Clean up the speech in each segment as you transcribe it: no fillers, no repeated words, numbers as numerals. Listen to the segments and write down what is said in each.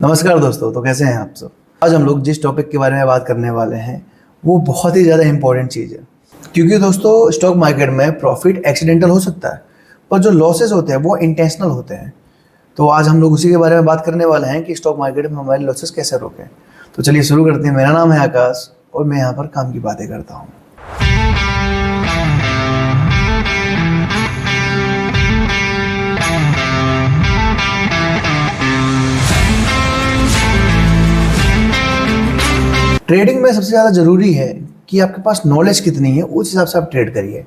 नमस्कार दोस्तों। तो कैसे हैं आप सब। आज हम लोग जिस टॉपिक के बारे में बात करने वाले हैं वो बहुत ही ज़्यादा इंपॉर्टेंट चीज़ है, क्योंकि दोस्तों स्टॉक मार्केट में प्रॉफिट एक्सीडेंटल हो सकता है पर जो लॉसेस होते हैं वो इंटेंशनल होते हैं। तो आज हम लोग उसी के बारे में बात करने वाले हैं कि स्टॉक मार्केट में हमारे लॉसेस कैसे रोकें। तो चलिए शुरू करते हैं। मेरा नाम है आकाश और मैं यहाँ पर काम की बातें करता हूँ। ट्रेडिंग में सबसे ज़्यादा ज़रूरी है कि आपके पास नॉलेज कितनी है, उस हिसाब से आप ट्रेड करिए,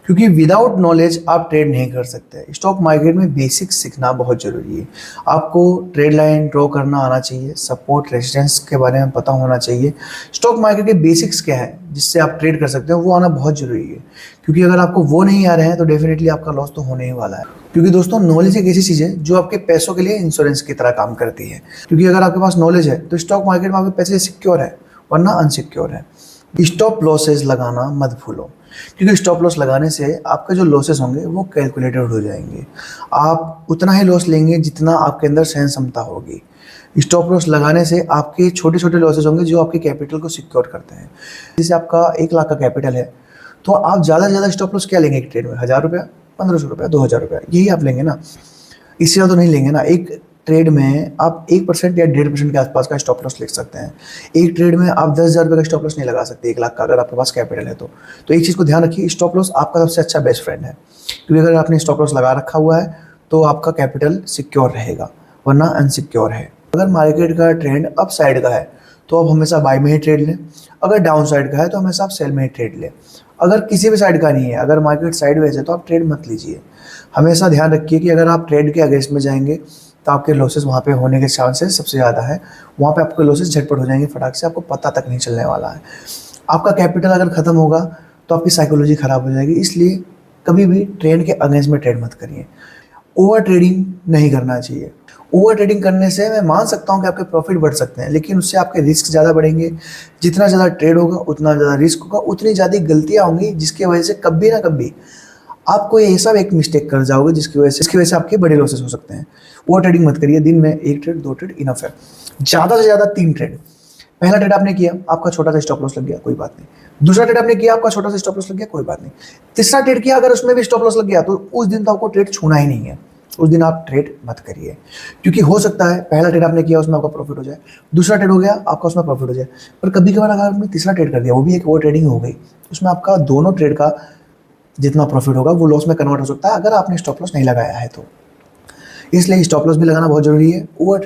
क्योंकि विदाउट नॉलेज आप ट्रेड नहीं कर सकते। स्टॉक मार्केट में बेसिक्स सीखना बहुत ज़रूरी है। आपको ट्रेड लाइन ड्रॉ करना आना चाहिए, सपोर्ट रेजिस्टेंस के बारे में पता होना चाहिए। स्टॉक मार्केट के बेसिक्स क्या है जिससे आप ट्रेड कर सकते हो वो आना बहुत ज़रूरी है, क्योंकि अगर आपको वो नहीं आ रहे हैं तो डेफिनेटली आपका लॉस तो होने ही वाला है। क्योंकि दोस्तों नॉलेज एक ऐसी चीज़ है जो आपके पैसों के लिए इंश्योरेंस की तरह काम करती है, क्योंकि अगर आपके पास नॉलेज है तो स्टॉक मार्केट में आपके पैसे सिक्योर है वरना अनसिक्योर है। स्टॉप लॉसेस लगाना मत भूलो, क्योंकि स्टॉप लॉस लगाने से आपके जो लॉसेस होंगे वो कैलकुलेटेड हो जाएंगे। आप उतना ही लॉस लेंगे जितना आपके अंदर सहन क्षमता होगी। स्टॉप लॉस लगाने से आपके छोटे छोटे लॉसेस होंगे जो आपके कैपिटल को सिक्योर करते हैं। जैसे आपका 1 लाख का कैपिटल है तो आप ज़्यादा से ज़्यादा स्टॉप लॉस क्या लेंगे एक ट्रेड में? 1000 रुपया, 1500 रुपया, 2000 रुपया, यही आप लेंगे ना। इससे ज़्यादा तो नहीं लेंगे ना। एक ट्रेड में आप 1% या 1.5% के आसपास का स्टॉप लॉस ले सकते हैं। एक ट्रेड में आप 10,000 रुपये का स्टॉप लॉस नहीं लगा सकते 1 लाख का, अगर आपके पास कैपिटल है तो एक चीज़ को ध्यान रखिए, स्टॉप लॉस आपका सबसे अच्छा बेस्ट फ्रेंड है, क्योंकि अगर आपने स्टॉप लॉस लगा रखा हुआ है तो आपका कैपिटल सिक्योर रहेगा वरना अनसिक्योर है। अगर मार्केट का ट्रेंड अप साइड का है तो आप हमेशा बाय में ही ट्रेड लें, अगर डाउन साइड का है तो हमेशा आप सेल में ही ट्रेड लें। अगर किसी भी साइड का नहीं है, अगर मार्केट साइडवेज है तो आप ट्रेड मत लीजिए। हमेशा ध्यान रखिए कि अगर आप ट्रेड के अगेंस्ट में जाएंगे तो आपके लॉसेस वहाँ पे होने के चांसेस सबसे ज़्यादा है। वहाँ पे आपके लॉसेस झटपट हो जाएंगे फटाक से, आपको पता तक नहीं चलने वाला है। आपका कैपिटल अगर ख़त्म होगा तो आपकी साइकोलॉजी ख़राब हो जाएगी। इसलिए कभी भी ट्रेंड के अगेंस्ट में ट्रेड मत करिए। ओवर ट्रेडिंग नहीं करना चाहिए। ओवर ट्रेडिंग करने से मैं मान सकता हूँ कि आपके प्रॉफिट बढ़ सकते हैं, लेकिन उससे आपके रिस्क ज़्यादा बढ़ेंगे। जितना ज़्यादा ट्रेड होगा उतना ज़्यादा रिस्क होगा, उतनी ज़्यादा गलतियाँ होंगी, जिसकी वजह से कभी ना कभी आपको ये सब एक मिस्टेक कर जाओगे जिसकी वजह से आपके बड़े लॉसेस हो सकते हैं। ओवर ट्रेडिंग मत करिए। दिन में 1 ट्रेड 2 ट्रेड इनफ है, ज़्यादा से ज़्यादा 3 ट्रेड। पहला ट्रेड आपने किया, आपका छोटा सा स्टॉप लॉस लग गया, कोई बात नहीं। दूसरा ट्रेड आपने किया, आपका छोटा सा स्टॉप लॉस लग गया, कोई बात नहीं। तीसरा ट्रेड किया, अगर उसमें भी स्टॉप लॉस लग गया तो उस दिन तो आपको ट्रेड छूना ही नहीं है, उस दिन आप ट्रेड मत करिए। क्योंकि हो सकता है पहला ट्रेड आपने किया उसमें आपका प्रॉफिट हो जाए, दूसरा ट्रेड हो गया आपका उसमें प्रॉफिट हो जाए, पर कभी कभार अगर आपने तीसरा ट्रेड कर दिया, वो भी एक ओवर ट्रेडिंग हो गई, उसमें आपका दोनों ट्रेड का जितना प्रॉफिट होगा वो लॉस में कन्वर्ट हो सकता है अगर आपने स्टॉप लॉस नहीं लगाया है तो। इसलिए स्टॉप लॉस भी लगाना बहुत ज़रूरी है। ओवर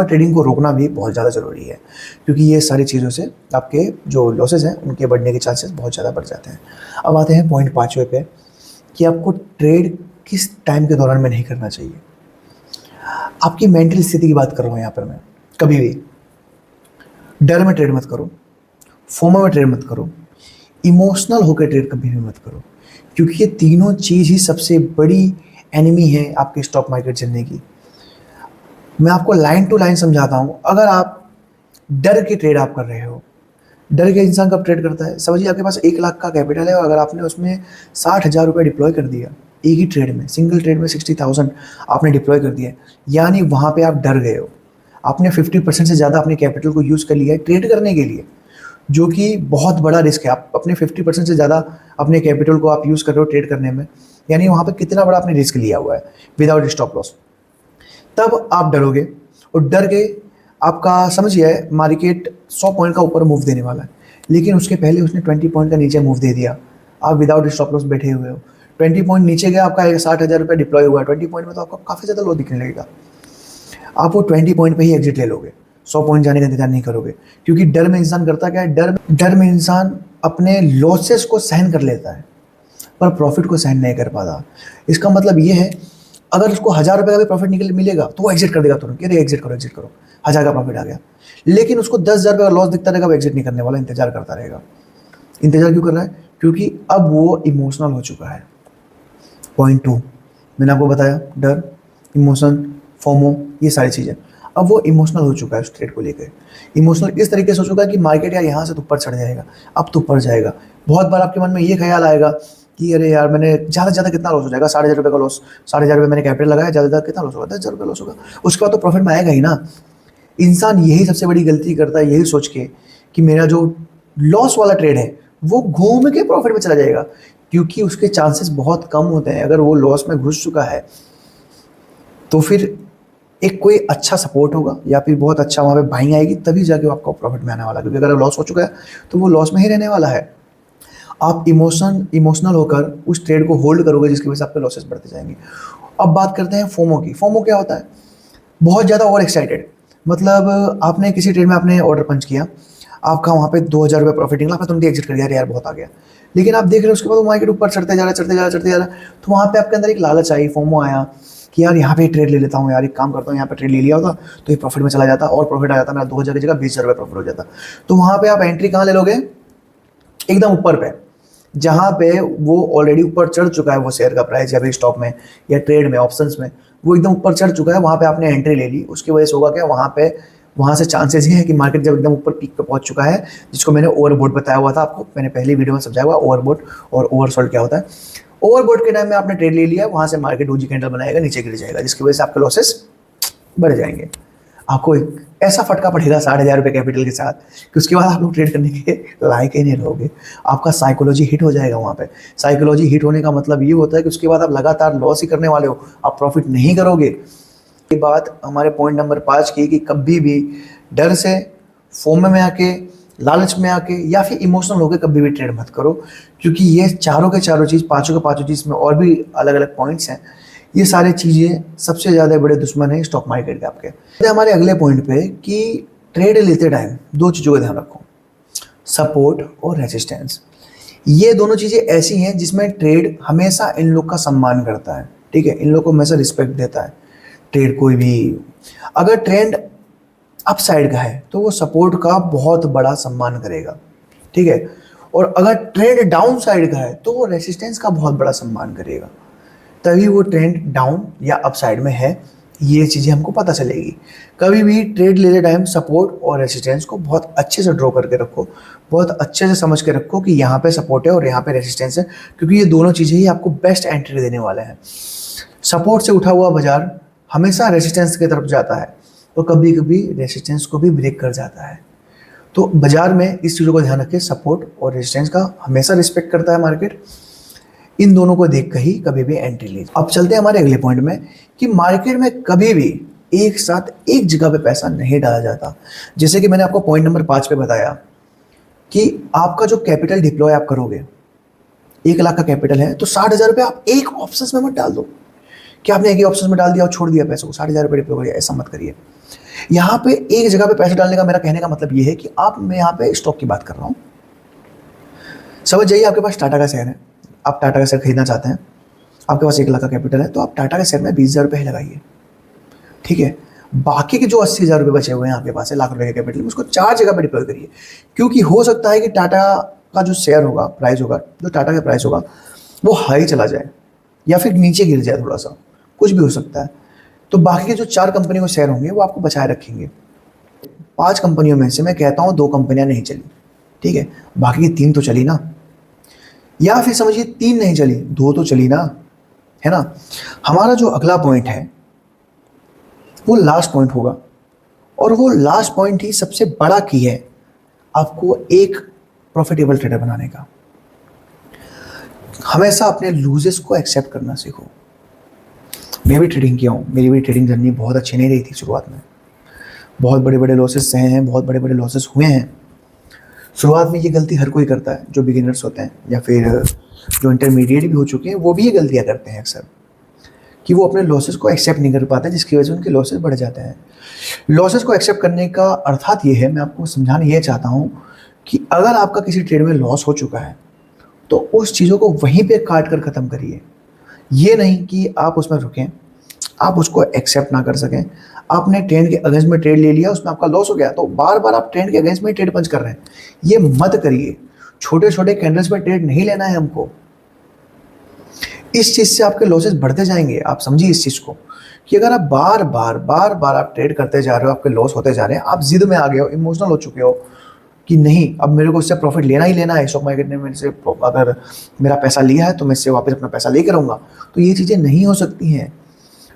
ट्रेडिंग को रोकना भी बहुत ज़्यादा ज़रूरी है, क्योंकि ये सारी चीज़ों से आपके जो लॉसेस हैं उनके बढ़ने के चांसेस बहुत ज़्यादा बढ़ जाते हैं। अब आते हैं पॉइंट 5वें पे कि आपको ट्रेड किस टाइम के दौरान में नहीं करना चाहिए। आपकी मेंटल स्थिति की बात कर रहा हूँ यहाँ पर मैं। कभी भी डर में ट्रेड मत करो, फोमो में ट्रेड मत करो, इमोशनल होकर ट्रेड कभी भी मत करो, क्योंकि ये तीनों चीज़ ही सबसे बड़ी एनिमी है आपके स्टॉक मार्केट चलने की। मैं आपको लाइन टू लाइन समझाता हूँ। अगर आप डर के ट्रेड आप कर रहे हो, डर के इंसान कब ट्रेड करता है? समझिए आपके पास 1 लाख का कैपिटल है और अगर आपने उसमें 60,000 रुपये डिप्लॉय कर दिया एक ही ट्रेड में, सिंगल ट्रेड में 60,000 आपने डिप्लॉय कर दिया, यानी वहाँ पे आप डर गए हो। आपने 50% से ज़्यादा अपने कैपिटल को यूज़ कर लिया है ट्रेड करने के लिए, जो कि बहुत बड़ा रिस्क है। आप अपने 50% से ज़्यादा अपने कैपिटल को आप यूज़ कर रहे हो ट्रेड करने में, यानी वहाँ पे कितना बड़ा आपने रिस्क लिया हुआ है विदाउट स्टॉप लॉस। तब आप डरोगे और डर के आपका समझिए मार्केट 100 पॉइंट का ऊपर मूव देने वाला है, लेकिन उसके पहले उसने 20 पॉइंट का नीचे मूव दे दिया। आप विदाउट स्टॉप लॉस बैठे हुए हो, 20 पॉइंट नीचे गया, आपका 60,000 रुपये डिप्लॉय हुआ है। 20 पॉइंट में तो आपको काफ़ी ज़्यादा लॉस दिखने लगेगा। आप वो 20 पॉइंट पे ही एग्जिट ले लोगे, 100 पॉइंट जाने का इंतजार नहीं करोगे, क्योंकि डर में इंसान करता क्या है, डर में इंसान अपने लॉसेस को सहन कर लेता है पर प्रॉफिट को सहन नहीं कर पाता। इसका मतलब ये है, अगर उसको 1000 रुपये का भी प्रॉफिट मिलेगा तो वो एग्जिट कर देगा तुरंत, अरे एग्जिट करो 1000 का प्रॉफिट आ गया। लेकिन उसको 10,000 रुपये का लॉस दिखता रहेगा, वो एग्जिट नहीं करने वाला, इंतजार करता रहेगा। इंतजार क्यों कर रहा है? क्योंकि अब वो इमोशनल हो चुका है। पॉइंट 2 मैंने आपको बताया, डर, इमोशन, फोमो, ये सारी चीज़ें। अब वो इमोशनल हो चुका है उस ट्रेड को लेकर। इमोशनल इस तरीके से हो चुका है कि मार्केट यार यहाँ से तो ऊपर चढ़ जाएगा, अब तो ऊपर जाएगा। बहुत बार आपके मन में ये ख्याल आएगा कि अरे यार मैंने ज़्यादा से ज़्यादा कितना लॉस हो जाएगा, 60,000 रुपये का लॉस, 60,000 रुपये मैंने कैपिटल लगाया, ज़्यादा से ज़्यादा कितना लॉस होगा, 10,000 रुपये लॉस होगा, उसके बाद तो प्रॉफिट में आएगा ही ना। इंसान यही सबसे बड़ी गलती करता है, यही सोच के कि मेरा जो लॉस वाला ट्रेड है वो घूम के प्रॉफिट में चला जाएगा, क्योंकि उसके चांसेस बहुत कम होते हैं। अगर वो लॉस में घुस चुका है तो फिर एक कोई अच्छा सपोर्ट होगा या फिर बहुत अच्छा वहाँ पे बाइंग आएगी, तभी जाके आपको प्रॉफिट में आने वाला है। क्योंकि अगर लॉस हो चुका है तो वो लॉस में ही रहने वाला है। आप इमोशनल होकर उस ट्रेड को होल्ड करोगे, जिसकी वजह से आपके लॉसेस बढ़ते जाएंगे। अब बात करते हैं फोमो की। फोमो क्या होता है? बहुत ज़्यादा ओवर एक्साइटेड, मतलब आपने किसी ट्रेड में आपने ऑर्डर पंच किया, आपका वहाँ पे 2,000 रुपये प्रॉफिट निकला, आपने तुरंत एग्जिट कर दिया, यार बहुत आ गया। लेकिन आप देख रहे हो उसके बाद वो मार्केट ऊपर चढ़ते जा रहा है, चढ़ते जा रहा है, चढ़ते जा रहा है, तो वहाँ पे आपके अंदर एक लालच आई, फोमो आया कि यार यहाँ पे ट्रेड ले लेता हूँ, यार एक काम करता हूँ, यहाँ पे ट्रेड ले लिया होता तो ये प्रॉफिट में चला जाता और प्रॉफिट आ जाता, मेरा 2,000 की जगह 20,000 रुपये प्रॉफिट हो जाता। तो वहाँ पे आप एंट्री कहाँ ले लोगे? एकदम ऊपर पे, जहाँ पे वो ऑलरेडी ऊपर चढ़ चुका है वो शेयर का प्राइस, या फिर स्टॉक में या ट्रेड में ऑप्शंस में वो एकदम ऊपर चढ़ चुका है, वहाँ पे आपने एंट्री ले ली। उसकी वजह से होगा क्या, वहाँ से चांसेस ये है कि मार्केट जब एकदम ऊपर पीक पे पहुँच चुका है, जिसको मैंने ओवरबोट बताया हुआ था आपको, मैंने पहली वीडियो में समझाया हुआ ओवरबोट और ओवरसोल्ड क्या होता है। ओवरबोट के टाइम में आपने ट्रेड ले लिया, वहाँ से मार्केट डोजी कैंडल बनाएगा, नीचे गिर जाएगा, जिसकी वजह से आपके लॉसेस बढ़ जाएंगे। आपको एक ऐसा फटका पड़ेगा 60,000 रुपये कैपिटल के साथ कि उसके बाद आप लोग ट्रेड करने के लायक ही नहीं रहोगे। आपका साइकोलॉजी हिट हो जाएगा वहाँ पे। साइकोलॉजी हिट होने का मतलब ये होता है कि उसके बाद आप लगातार लॉस ही करने वाले हो, आप प्रॉफिट नहीं करोगे। ये बात हमारे पॉइंट नंबर 5 की कि कभी भी डर से, फोम में आके, लालच में आके या फिर इमोशनल होकर कभी भी ट्रेड मत करो, क्योंकि ये चारों के चारों चीज़, पाँचों के पाँचों चीज़ में और भी अलग अलग पॉइंट्स हैं, ये सारी चीज़ें सबसे ज़्यादा बड़े दुश्मन हैं स्टॉक मार्केट के आपके। तो हमारे अगले पॉइंट पे कि ट्रेड लेते टाइम 2 चीज़ों का ध्यान रखो, सपोर्ट और रेजिस्टेंस। ये दोनों चीज़ें ऐसी हैं जिसमें ट्रेड हमेशा इन लोग का सम्मान करता है, ठीक है, इन लोग को हमेशा रिस्पेक्ट देता है। ट्रेड कोई भी, अगर ट्रेंड अप साइड का है तो वो सपोर्ट का बहुत बड़ा सम्मान करेगा, ठीक है, और अगर ट्रेंड डाउन साइड का है तो वो रेजिस्टेंस का बहुत बड़ा सम्मान करेगा। तभी वो ट्रेंड डाउन या अप साइड में है, ये चीज़ें हमको पता चलेगी। कभी भी ट्रेड लेते टाइम सपोर्ट और रेजिस्टेंस को बहुत अच्छे से ड्रॉ करके रखो, बहुत अच्छे से समझ के रखो कि यहाँ पे सपोर्ट है और यहाँ पे रेजिस्टेंस है, क्योंकि ये दोनों चीज़ें ही आपको बेस्ट एंट्री देने वाले हैं। सपोर्ट से उठा हुआ बाजार हमेशा रेजिस्टेंस की तरफ जाता है, तो कभी कभी रेजिस्टेंस को भी ब्रेक कर जाता है। तो बाजार में इस चीज़ों को ध्यान रखें, सपोर्ट और रेजिस्टेंस का हमेशा रिस्पेक्ट करता है मार्केट। इन दोनों को देख कर ही कभी भी एंट्री लीजिए। अब चलते हैं हमारे अगले पॉइंट में कि मार्केट में कभी भी एक साथ एक जगह पे पैसा नहीं डाला जाता। जैसे कि मैंने आपको पॉइंट नंबर 5 पे बताया कि आपका जो कैपिटल डिप्लॉय आप करोगे, 1 लाख का कैपिटल है तो 60,000 रुपये आप एक ऑप्शन में मत डाल दो कि आपने एक ही ऑप्शन में डाल दिया और छोड़ दिया पैसे को, 60,000 रुपये डिप्लॉय करिए, ऐसा मत करिए। यहाँ पे एक जगह पे पैसे डालने का मेरा कहने का मतलब ये है कि मैं यहाँ पे स्टॉक की बात कर रहा हूँ। समझ जाइए, आपके पास टाटा का शेयर है, आप टाटा का शेयर खरीदना चाहते हैं, आपके पास 1 लाख का कैपिटल है, तो आप टाटा के शेयर में 20,000 रुपये ही लगाइए, ठीक है। बाकी के जो 80,000 रुपये बचे हुए हैं आपके पास है लाख रुपये के कैपिटल में, उसको 4 जगह पे डिप्लॉय करिए। क्योंकि हो सकता है कि टाटा का जो शेयर होगा, प्राइस होगा, जो टाटा का प्राइस होगा वो हाई चला जाए या फिर नीचे गिर जाए, थोड़ा सा कुछ भी हो सकता है। तो बाकी के जो 4 कंपनियों के शेयर होंगे वो आपको बचाए रखेंगे। 5 कंपनियों में से मैं कहता हूँ 2 कंपनियाँ नहीं चली, ठीक है, बाकी की 3 तो चली ना, या फिर समझिए 3 नहीं चली, 2 तो चली ना, है ना। हमारा जो अगला पॉइंट है वो लास्ट पॉइंट होगा, और वो लास्ट पॉइंट ही सबसे बड़ा की है आपको एक प्रॉफिटेबल ट्रेडर बनाने का। हमेशा अपने लूजेस को एक्सेप्ट करना सीखो। मैं भी ट्रेडिंग किया हूँ, मेरी भी ट्रेडिंग जर्नी बहुत अच्छी नहीं रही थी शुरुआत में, बहुत बड़े बड़े लॉसेस सहे हैं, बहुत बड़े बड़े लॉसेस हुए हैं। शुरुआत में ये गलती हर कोई करता है, जो बिगिनर्स होते हैं या फिर जो इंटरमीडिएट भी हो चुके हैं वो भी ये गलतियाँ करते हैं अक्सर, कि वो अपने लॉसेस को एक्सेप्ट नहीं कर पाते, जिसकी वजह से उनके लॉसेस बढ़ जाते हैं। लॉसेस को एक्सेप्ट करने का अर्थात ये है, मैं आपको समझाना ये चाहता हूँ कि अगर आपका किसी ट्रेड में लॉस हो चुका है तो उस चीज़ों को वहीं पे काट कर ख़त्म करिए। ये नहीं कि आप उसमें रुकें, आप उसको एक्सेप्ट ना कर सकें। आपने ट्रेंड के अगेंस्ट में ट्रेड ले लिया, उसमें आपका लॉस हो गया, तो बार बार आप ट्रेंड के अगेंस्ट में ट्रेड पंच कर रहे हैं, ये मत करिए। छोटे छोटे कैंडल्स में ट्रेड नहीं लेना है हमको, इस चीज़ से आपके लॉसेस बढ़ते जाएंगे। आप समझिए इस चीज़ को कि अगर आप बार बार आप ट्रेड करते जा रहे हो, आपके लॉस होते जा रहे हैं, आप जिद में आ गए हो, इमोशनल हो चुके हो, कि नहीं अब मेरे को इससे प्रॉफिट लेना ही लेना है, स्टॉक मार्केट ने मेरे से अगर मेरा पैसा लिया है तो मैं इससे वापस अपना पैसा लेकर आऊँगा, तो ये चीज़ें नहीं हो सकती हैं।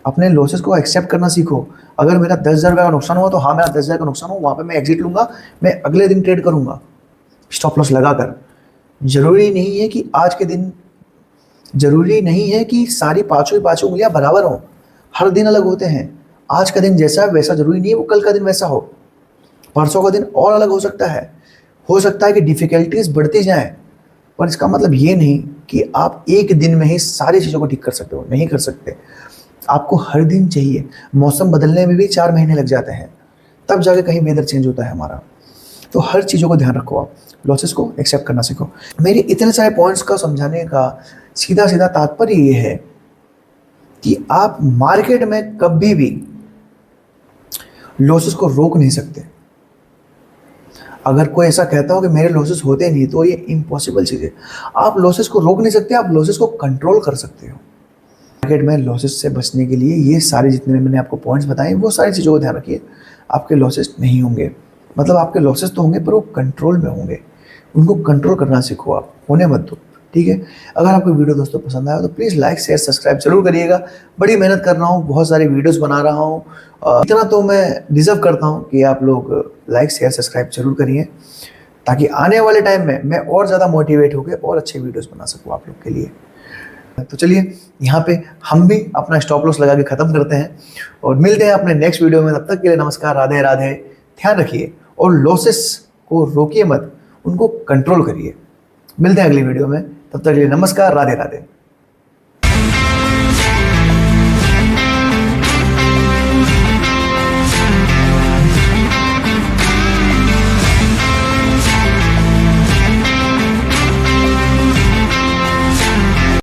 अपने लॉसेस को एक्सेप्ट करना सीखो। अगर मेरा 10,000 रुपये का नुकसान हुआ तो हाँ मेरा 10,000 का नुकसान हो, वहाँ पे मैं एग्जिट लूँगा, मैं अगले दिन ट्रेड करूँगा स्टॉप लॉस लगाकर। ज़रूरी नहीं है कि आज के दिन, ज़रूरी नहीं है कि सारी पाँचों उंगलियाँ बराबर हों, हर दिन अलग होते हैं। आज का दिन जैसा है वैसा ज़रूरी नहीं है वो कल का दिन वैसा हो, परसों का दिन और अलग हो सकता है कि डिफ़िकल्टीज बढ़ती जाएं, पर इसका मतलब ये नहीं कि आप एक दिन में ही सारी चीज़ों को ठीक कर सकते हो, नहीं कर सकते। आपको हर दिन चाहिए। मौसम बदलने में भी 4 महीने लग जाते हैं, तब जाके कहीं वेदर चेंज होता है हमारा। तो हर चीज़ों को ध्यान रखो, आप लॉसेस को एक्सेप्ट करना सीखो। मेरे इतने सारे पॉइंट्स का समझाने का सीधा सीधा तात्पर्य ये है कि आप मार्केट में कभी भी लॉसेस को रोक नहीं सकते। अगर कोई ऐसा कहता हो कि मेरे लॉसेस होते नहीं, तो ये इम्पॉसिबल चीज़ है। आप लॉसेस को रोक नहीं सकते, आप लॉसेस को कंट्रोल कर सकते हो। मार्केट में लॉसेस से बचने के लिए ये सारे जितने मैंने आपको पॉइंट्स बताए वो सारी चीज़ों को ध्यान रखिए, आपके लॉसेस नहीं होंगे। मतलब आपके लॉसेस तो होंगे पर वो कंट्रोल में होंगे, उनको कंट्रोल करना सीखो, आप होने मत दो, ठीक है। अगर आपको वीडियो दोस्तों पसंद आया तो प्लीज़ लाइक शेयर सब्सक्राइब जरूर करिएगा। बड़ी मेहनत कर रहा हूँ, बहुत सारे वीडियोस बना रहा हूँ, इतना तो मैं डिज़र्व करता हूँ कि आप लोग लाइक शेयर सब्सक्राइब जरूर करिए, ताकि आने वाले टाइम में मैं और ज़्यादा मोटिवेट होकर और अच्छे वीडियोज़ बना सकूँ आप लोग के लिए। तो चलिए यहाँ पे हम भी अपना स्टॉप लॉस लगा के ख़त्म करते हैं और मिलते हैं अपने नेक्स्ट वीडियो में। तब तक के लिए नमस्कार, राधे राधे। ध्यान रखिए और लॉसेस को रोकिए मत, उनको कंट्रोल करिए। मिलते हैं अगली वीडियो में, तब तक के लिए नमस्कार, राधे राधे।